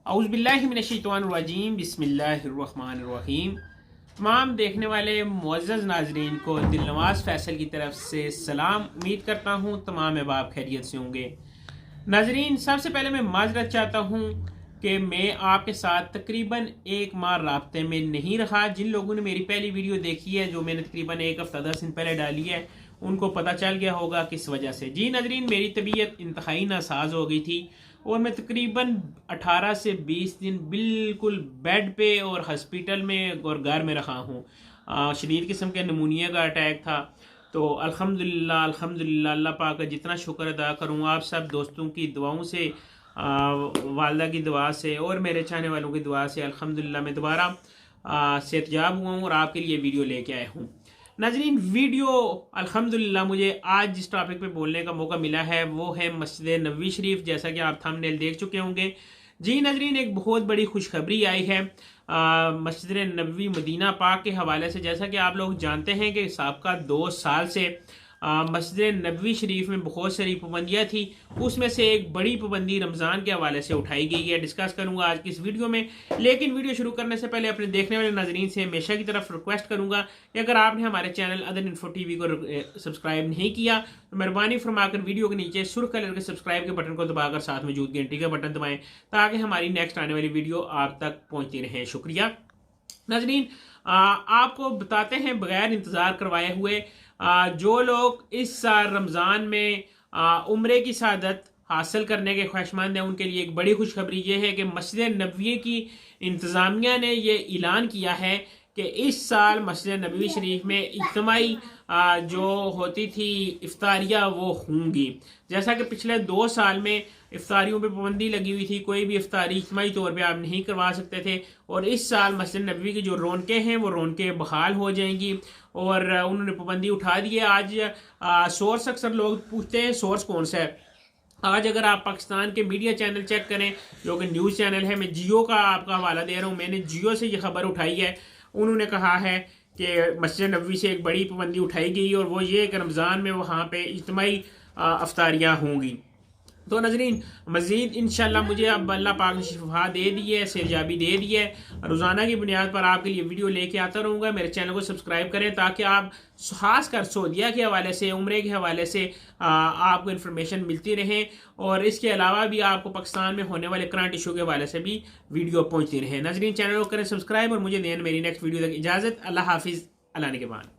औज़ुबिल्लाहिमिनश्शैतानिर्रजीम बिस्मिल्लाहिर्रहमानिर्रहीम। तमाम देखने वाले मुअज़्ज़ज़ नाज़रीन को दिलनवाज़ फैसल की तरफ से सलाम। उम्मीद करता हूँ तमाम अहबाब खैरियत से होंगे। नाज़रीन, सबसे पहले मैं माज़रत चाहता हूँ कि मैं आपके साथ तकरीबन एक माह राब्ते में नहीं रहा। जिन लोगों ने मेरी पहली वीडियो देखी है, जो मैंने तकरीबन एक हफ़्ता 10 दिन पहले डाली है, उनको पता चल गया होगा किस वजह से। जी नाज़रीन, मेरी तबीयत इंतहाई नासाज हो गई थी और मैं तकरीबन 18 से 20 दिन बिल्कुल बेड पे और हॉस्पिटल में और घर में रहा हूँ। शदीद किस्म के नमूनिया का अटैक था। तो अल्हम्दुलिल्लाह अल्हम्दुलिल्लाह, अल्लाह पाक का जितना शुक्र अदा करूँ आप सब दोस्तों की दुआओं से, वालदा की दुआ से और मेरे चाहने वालों की दुआ से अल्हम्दुलिल्लाह मैं दोबारा सेहतयाब हुआ हूँ और आपके लिए वीडियो लेके आया हूँ। नाज़रीन, वीडियो अल्हम्दुलिल्लाह मुझे आज जिस टॉपिक पे बोलने का मौका मिला है वो है मस्जिद नबवी शरीफ, जैसा कि आप थंबनेल देख चुके होंगे। जी नाज़रीन, एक बहुत बड़ी खुशखबरी आई है मस्जिद नबवी मदीना पाक के हवाले से। जैसा कि आप लोग जानते हैं कि साबका 2 साल से मस्जिद नबवी शरीफ में बहुत सारी पाबंदियाँ थी, उसमें से एक बड़ी पाबंदी रमज़ान के हवाले से उठाई गई है। डिस्कस करूंगा आज की इस वीडियो में। लेकिन वीडियो शुरू करने से पहले अपने देखने वाले नाजरीन से हमेशा की तरफ रिक्वेस्ट करूंगा कि अगर आपने हमारे चैनल अदर इन्फो टीवी को सब्सक्राइब नहीं किया तो मेहरबानी फरमाकर वीडियो के नीचे सुर्ख कलर के सब्सक्राइब के बटन को दबाकर साथ मौजूद घंटी का बटन दबाएं ताकि हमारी नेक्स्ट आने वाली वीडियो आप तक पहुंचती रहे। शुक्रिया। नाजरीन, आपको बताते हैं बगैर इंतज़ार करवाए हुए, जो लोग इस साल रमज़ान में उम्रे की सादत हासिल करने के ख्वाहिशमंद हैं उनके लिए एक बड़ी खुशखबरी ये है कि मस्जिद नबवी की इंतज़ामिया ने ये ऐलान किया है कि इस साल मस्जिद नबवी शरीफ में इज्तिमाई जो होती थी इफ्तारियाँ वो होंगी। जैसा कि पिछले 2 साल में इफ्तारियों पे पाबंदी लगी हुई थी, कोई भी इफ्तारी इज्तिमाई तौर पे आप नहीं करवा सकते थे, और इस साल मस्जिद नबवी की जो रौनकें हैं वो रौनकें बहाल हो जाएंगी और उन्होंने पाबंदी उठा दी है। आज सोर्स, अक्सर लोग पूछते हैं सोर्स कौन सा है। आज अगर आप पाकिस्तान के मीडिया चैनल चेक करें जो कि न्यूज़ चैनल है, मैं जियो का आपका हवाला दे रहा हूँ, मैंने जियो से ये खबर उठाई है। उन्होंने कहा है कि मस्जिद नबवी से एक बड़ी पाबंदी उठाई गई और वो ये कि रमज़ान में वहाँ पे इज्तिमाई अफ्तारियाँ होंगी। तो नाज़रीन, मज़ीद इंशाल्लाह मुझे अब अल्लाह पाक ने शिफा दे दी है, सेहतयाबी दे दी है। रोज़ाना की बुनियाद पर आपके लिए वीडियो लेके आता रहूँगा। मेरे चैनल को सब्सक्राइब करें ताकि आप खास कर सऊदीया के हवाले से, उम्रे के हवाले से आपको इन्फॉर्मेशन मिलती रहे और इसके अलावा भी आपको पाकिस्तान में होने वाले करंट इशू के हवाले से भी वीडियो पहुँचती रहे। नाज़रीन, चैनल को करें सब्सक्राइब और मुझे दें मेरी नेक्स्ट वीडियो तक इजाज़त। अल्लाह हाफिज़, अल्लाह ने के बाद।